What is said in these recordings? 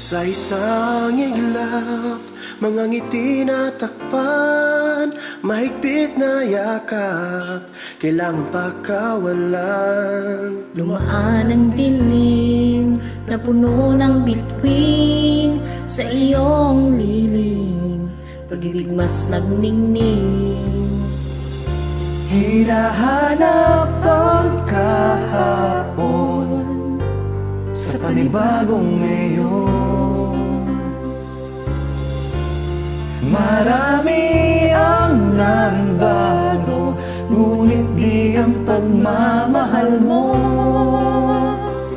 Sa isang iglap, mga ngiti na takpan, mahigpit na yakap, kailangan pakawalan. Lumaan ang dilim na puno ng bituin sa iyong lilim, pag-ibig mas nagningning. Hinahanap ang kahapon sa panibagong ngayon. Marami ang nagbago, ngunit di ang pagmamahal mo.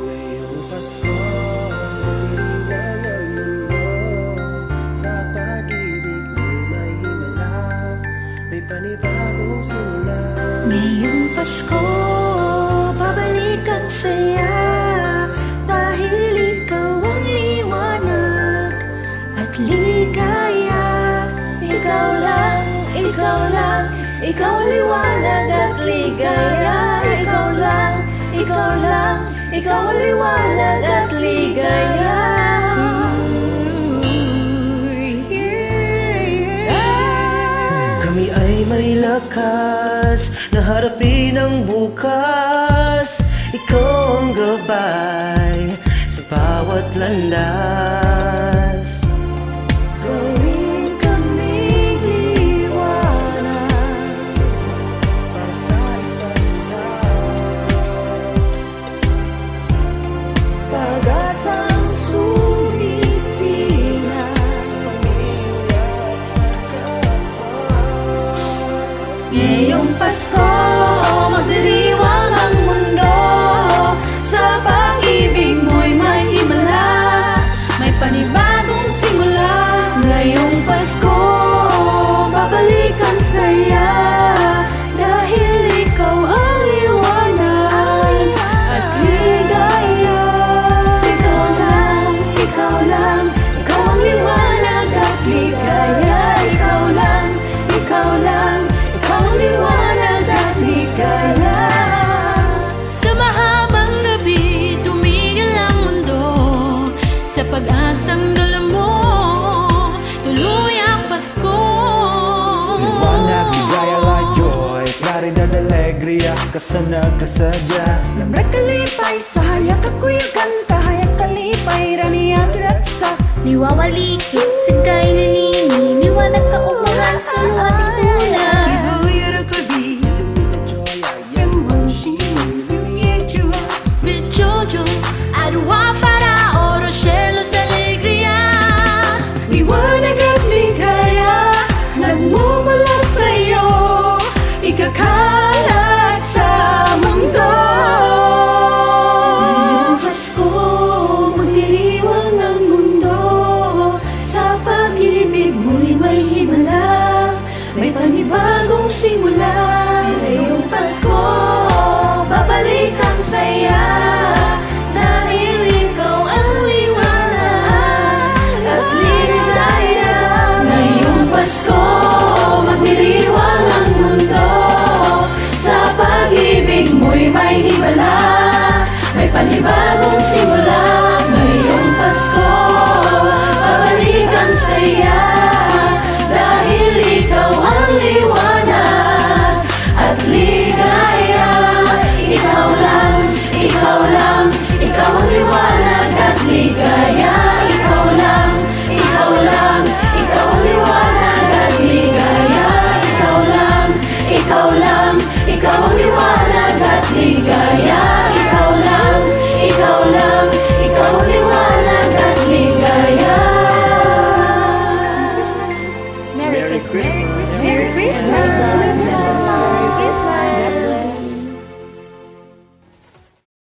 Ngayong Pasko, diriwang ang mundo. Sa pag-ibig mo'y may himala, may panibagong simula. Ngayong Pasko, babalik ang saya, dahil ikaw ang liwanag at ligaya. Ikaw lang, ikaw lang, ikaw ang liwanag at ligaya. Ikaw lang, ikaw lang, ikaw ang liwanag at ligaya. Kami ay may lakas na harapin ang bukas. Ikaw ang gabay sa bawat landas. Gawin kaming liwanag Para sa isa't isa, pag-asang sumisina. sa pamilya at sa kapwa. Ngayong Pasko, magdiriwang ang mundo. Sa pag-ibig mo'y may himala, may panibagong simula. Ngayong Pasko, babalik ang saya, dahil ikaw ang liwanag at ligaya. Ikaw lang, ikaw lang, ikaw ang liwanag at ligaya. Ikaw lang, ikaw lang, ikaw ang liwanag at ligaya. Sa mahabang gabi, tumigil ang mundo, sa pag-asang dala mo, tuloy ang Pasko. Liwanag, ligaya, la joy, claridad, alegría, kasanag, kasadya. Lamrag kalipay, sahayak ako'y kanta, hayak kalipay, raniyag raksa. Liwawalikit, sigay nalini, liwanag kaumahan sa ating tunay.